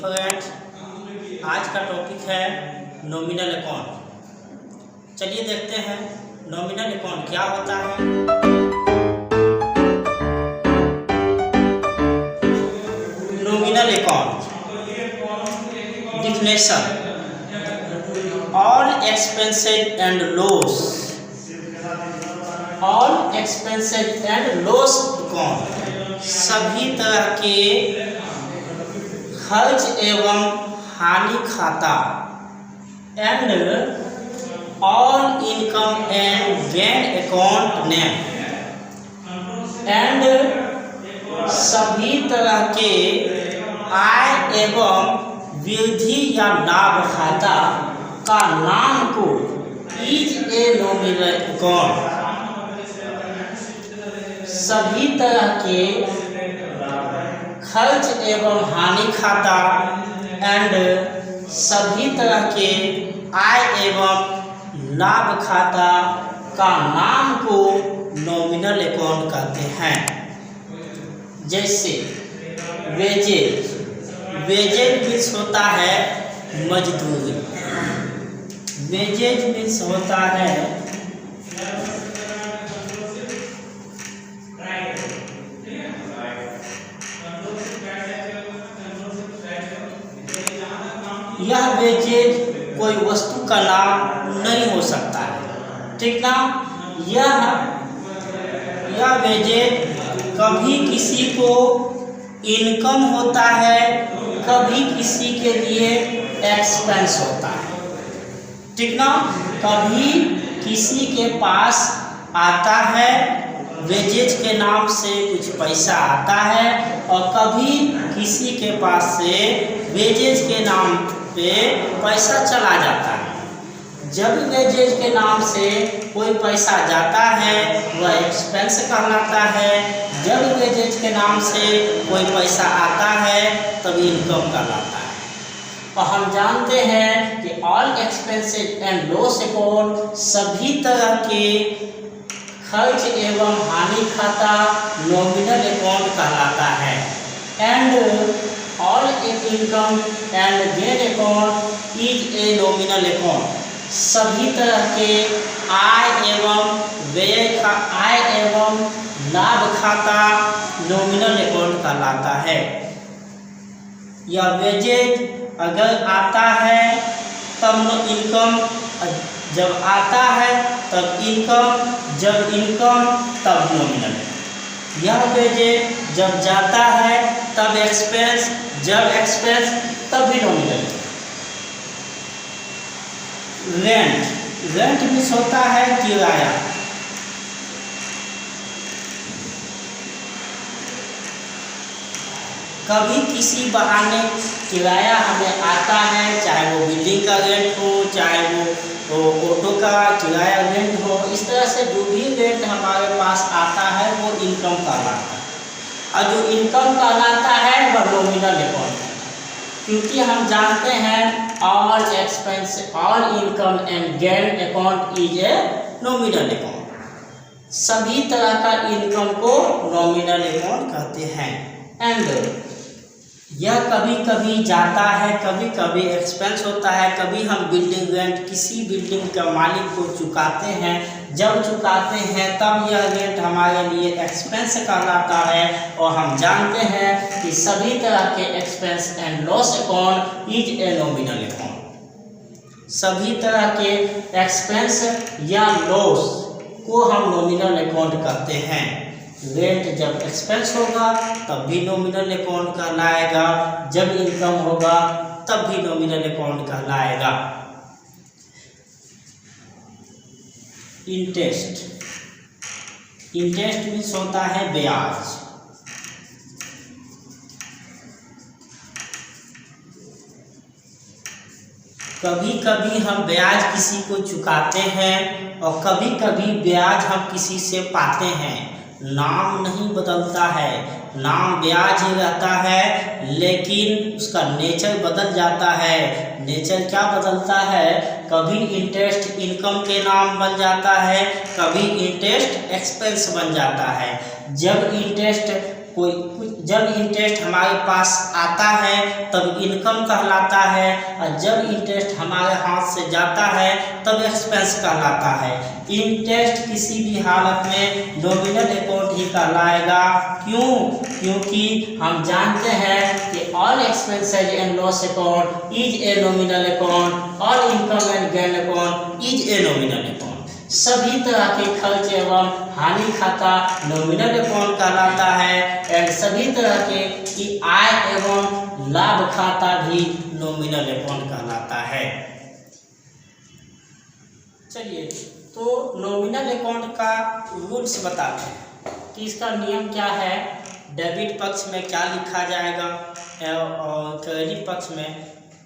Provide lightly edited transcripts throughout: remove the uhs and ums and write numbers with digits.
Friends, आज का topic है नॉमिनल अकाउंट। चलिए देखते हैं नॉमिनल अकाउंट क्या होता है। Nominal account definition: all expenses and loss, all expenses and loss account सभी तरह के खर्च एवं हानि खाता and all income and gain account name and सभी तरह के आय एवं वृद्धि या लाभ खाता का नाम को इज ए नॉमिनल अकाउंट। सभी तरह के खर्च एवं हानि खाता एंड सभी तरह के आय एवं लाभ खाता का नाम को नॉमिनल अकाउंट कहते हैं। जैसे वेजेज, वेजेज मीन्स होता है मजदूरी, वेजेज मीन्स होता है यह वेजेज कोई वस्तु का नाम नहीं हो सकता है, ठीक ना। यह वेजेज कभी किसी को इनकम होता है, कभी किसी के लिए एक्सपेंस होता है, ठीक ना। कभी किसी के पास आता है, वेजेज के नाम से कुछ पैसा आता है, और कभी किसी के पास से वेजेज के नाम पे पैसा चला जाता है। जब वेजेज के नाम से कोई पैसा जाता है वह एक्सपेंस कहलाता है, जब वेजेज के नाम से कोई पैसा आता है तब इनकम कहलाता है। और हम जानते हैं कि all expenses and loss account सभी तरह के खर्च एवं हानि खाता नॉमिनल अकाउंट कहलाता है and all income and gain account is a nominal account. सभी तरह के आय एवं व्यय का आय एवं लाभ खाता नॉमिनल अकाउंट कहलाता है। यह वेजेज अगर आता है तब इनकम, जब आता है तब इनकम, जब इनकम तब नॉमिनल। यह वेजेज जब जाता है तब एक्सपेंस, जब एक्सपेंस तब भी नॉमिनल। रेंट, रेंट मीन्स होता है किराया। कभी किसी बहाने किराया हमें आता है, चाहे वो बिल्डिंग का रेंट हो, चाहे वो ऑटो का किराया रेंट हो, इस तरह से जो भी रेंट हमारे पास आता है वो इनकम कहलाता है। और जो इनकम कहलाता है वह नॉमिनल अकाउंट है, क्योंकि हम जानते हैं all expense, all income and gain account is a nominal account. सभी तरह का इनकम को नॉमिनल अकाउंट कहते हैं। एंड यह कभी कभी जाता है, कभी कभी एक्सपेंस होता है, कभी हम बिल्डिंग रेंट किसी बिल्डिंग का मालिक को चुकाते हैं, जब चुकाते हैं तब यह रेंट हमारे लिए एक्सपेंस कहलाता है। और हम जानते हैं कि सभी तरह के expense and loss account is a nominal account. सभी तरह के एक्सपेंस या लॉस को हम नॉमिनल अकाउंट कहते हैं। रेंट जब एक्सपेंस होगा तब भी नॉमिनल अकाउंट कहलाएगा, जब इनकम होगा तब भी नॉमिनल अकाउंट कहलाएगा। इंटरेस्ट, इंटरेस्ट मीन्स होता है ब्याज। कभी कभी हम ब्याज किसी को चुकाते हैं और कभी कभी ब्याज हम किसी से पाते हैं। नाम नहीं बदलता है, नाम ब्याज ही रहता है, लेकिन उसका नेचर बदल जाता है। नेचर क्या बदलता है? कभी इंटरेस्ट इनकम के नाम बन जाता है, कभी इंटरेस्ट एक्सपेंस बन जाता है। जब इंटरेस्ट जब इंटरेस्ट हमारे पास आता है तब इनकम कहलाता है, और जब इंटरेस्ट हमारे हाथ से जाता है तब एक्सपेंस कहलाता है। इंटरेस्ट किसी भी हालत में नॉमिनल अकाउंट ही कहलाएगा। क्यों? क्योंकि हम जानते हैं कि all expenses and loss account is a nominal account, all income and gain account is a nominal account. सभी तरह के खर्च एवं हानि खाता नॉमिनल अकाउंट कहलाता है, एंड सभी तरह के आय एवं लाभ खाता भी नॉमिनल अकाउंट कहलाता है। चलिए, तो नॉमिनल अकाउंट का रूल्स बताते हैं कि इसका नियम क्या है, डेबिट पक्ष में क्या लिखा जाएगा और क्रेडिट पक्ष में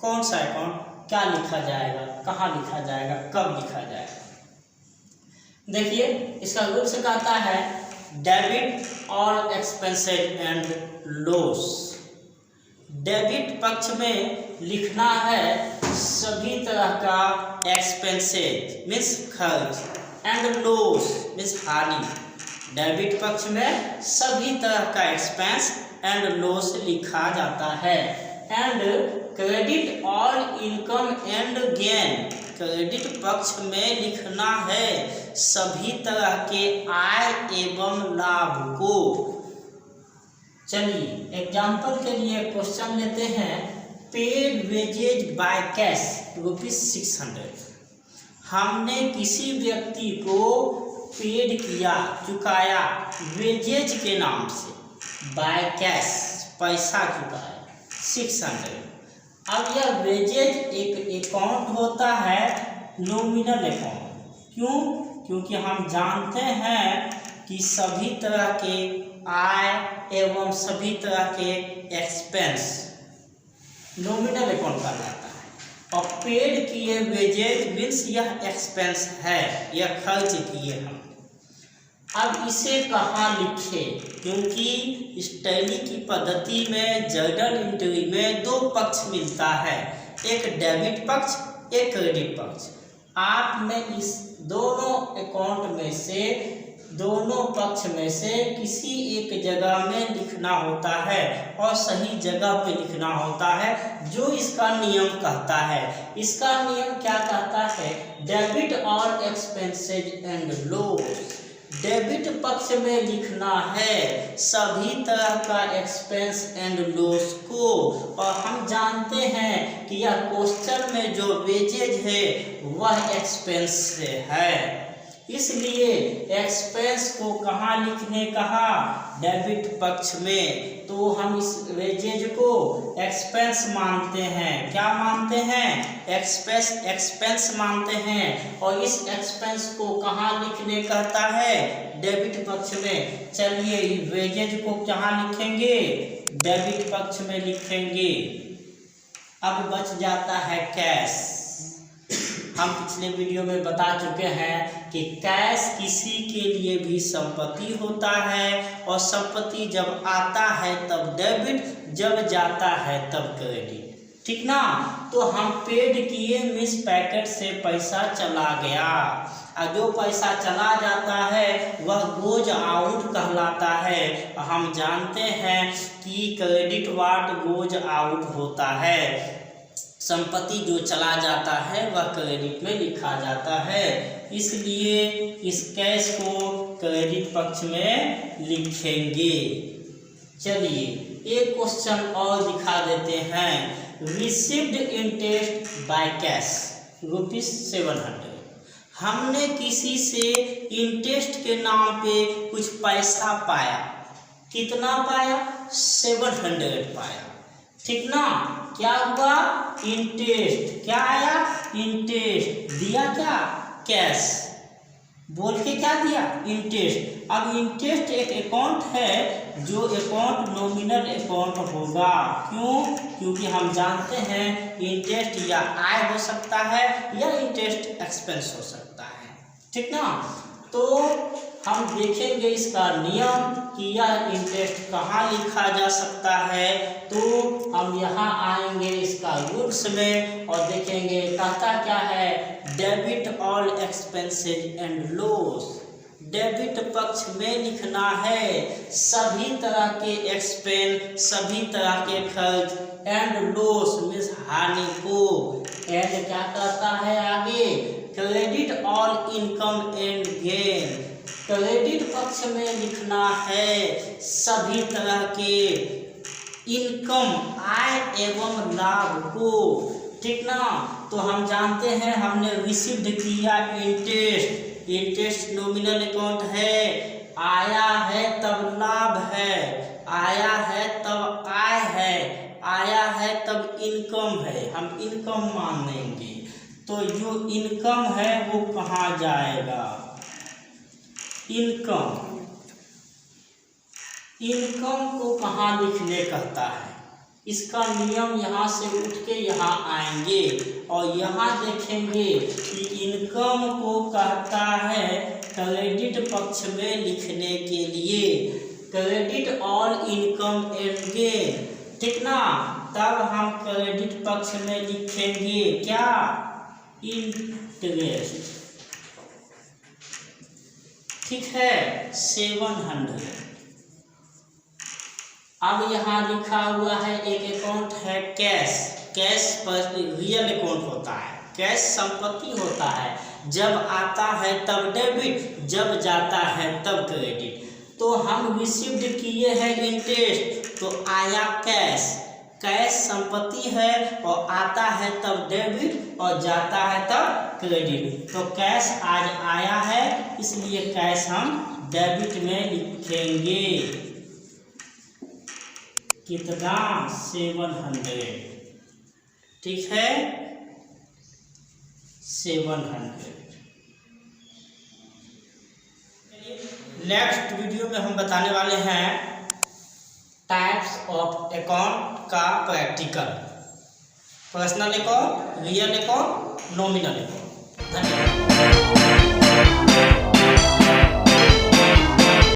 कौन सा अकाउंट क्या लिखा जाएगा, कहाँ लिखा जाएगा, कब लिखा जाएगा। देखिए, इसका रूल्स कहता है debit all expenses and loss. Debit पक्ष में लिखना है सभी तरह का एक्सपेंसेस मीन्स खर्च, एंड लॉस मीन्स हानि। डेबिट पक्ष में सभी तरह का एक्सपेंस एंड लॉस लिखा जाता है। And credit all income and gain, credit पक्ष में लिखना है सभी तरह के आय एवं लाभ को। चलिए, एग्जाम्पल के लिए क्वेश्चन लेते हैं, पेड वेजेज बाय कैश ₹600। हमने किसी व्यक्ति को पेड किया, चुकाया वेजेज के नाम से, बाय कैश पैसा चुकाया 600। अब यह वेजेज एक अकाउंट होता है नॉमिनल अकाउंट। क्यों? क्योंकि हम जानते हैं कि सभी तरह के आय एवं सभी तरह के एक्सपेंस नॉमिनल अकाउंट कहलाता है, और पेड किए वेजेज मीन्स यह एक्सपेंस है, यह खर्च किए हम। अब इसे कहाँ लिखे? क्योंकि इस टैली की पद्धति में जर्नल एंट्री में दो पक्ष मिलता है, एक डेबिट पक्ष, एक क्रेडिट पक्ष। आपने इस दोनों अकाउंट में से, दोनों पक्ष में से किसी एक जगह में लिखना होता है, और सही जगह पे लिखना होता है जो इसका नियम कहता है। इसका नियम क्या कहता है? Debit all expenses and loss. Debit पक्ष में लिखना है सभी तरह का एक्सपेंस एंड लॉस को, और हम जानते हैं कि यह क्वेश्चन में जो वेजेज है वह एक्सपेंस से है, इसलिए एक्सपेंस को कहाँ लिखने कहा? डेबिट पक्ष में। तो हम इस वेजेज को एक्सपेंस मानते हैं। क्या मानते हैं? एक्सपेंस मानते हैं, और इस एक्सपेंस को कहाँ लिखने कहता है? डेबिट पक्ष में। चलिए, वेजेज को कहाँ लिखेंगे? डेबिट पक्ष में लिखेंगे। अब बच जाता है कैश। हम पिछले वीडियो में बता चुके हैं कि कैश किसी के लिए भी संपत्ति होता है, और संपत्ति जब आता है तब डेबिट, जब जाता है तब क्रेडिट। ठीक ना? तो हम पेड किए मीन्स पैकेट से पैसा चला गया, और जो पैसा चला जाता है वह गोज आउट कहलाता है। हम जानते हैं कि क्रेडिट वाट गोज आउट होता है, संपत्ति जो चला जाता है वह क्रेडिट में लिखा जाता है, इसलिए इस कैश को क्रेडिट पक्ष में लिखेंगे। चलिए, एक क्वेश्चन और दिखा देते हैं। Received interest by cash ₹700। हमने किसी से इंटरेस्ट के नाम पे कुछ पैसा पाया। कितना पाया? 700 पाया। ठीक ना? क्या हुआ? इंटरेस्ट। क्या आया? इंटरेस्ट। दिया क्या? कैश। बोल के क्या दिया? इंटरेस्ट। अब इंटरेस्ट एक अकाउंट है जो अकाउंट नॉमिनल अकाउंट होगा। क्यों? क्योंकि हम जानते हैं इंटरेस्ट या आय हो सकता है या इंटरेस्ट एक्सपेंस हो सकता है। ठीक ना? तो हम देखेंगे इसका नियम कि यह इंटरेस्ट कहाँ लिखा जा सकता है। तो हम यहाँ आएंगे इसका रूल्स में और देखेंगे कहता क्या है। Debit all expenses and loss. Debit पक्ष में लिखना है सभी तरह के एक्सपेंस, सभी तरह के खर्च एंड लॉस मीन्स हानि को। एंड क्या कहता है आगे, credit all income and gain, credit पक्ष में लिखना है सभी तरह के इनकम आय एवं लाभ को। ठीक ना, तो हम जानते हैं हमने रिसीव्ड किया इंटरेस्ट, इंटरेस्ट नॉमिनल अकाउंट है, आया है तब लाभ है, आया है तब आय है, आया है तब इनकम है, हम इनकम मान लेंगे। तो जो इनकम है वो कहाँ जाएगा, इनकम, इनकम को कहाँ लिखने कहता है, इसका नियम यहाँ से उठ के यहाँ आएंगे और यहाँ देखेंगे कि इनकम को कहता है क्रेडिट पक्ष में लिखने के लिए credit all income and gain. ठीक ना, तब हम क्रेडिट पक्ष में लिखेंगे क्या, इंटरेस्ट। ठीक है, 700। अब यहाँ लिखा हुआ है एक अकाउंट है कैश, कैश पर रियल अकाउंट होता है, कैश संपत्ति होता है, जब आता है तब डेबिट, जब जाता है तब क्रेडिट। तो हम रिसीव्ड किए हैं इंटरेस्ट तो आया कैश, कैश संपत्ति है और आता है तब डेबिट और जाता है तब क्रेडिट। तो कैश आज आया है इसलिए कैश हम डेबिट में लिखेंगे, कितना, 700। ठीक है, 700। नेक्स्ट वीडियो में हम बताने वाले हैं टाइप्स ऑफ अकाउंट का practical, personal account, real account, nominal account. धन्यवाद।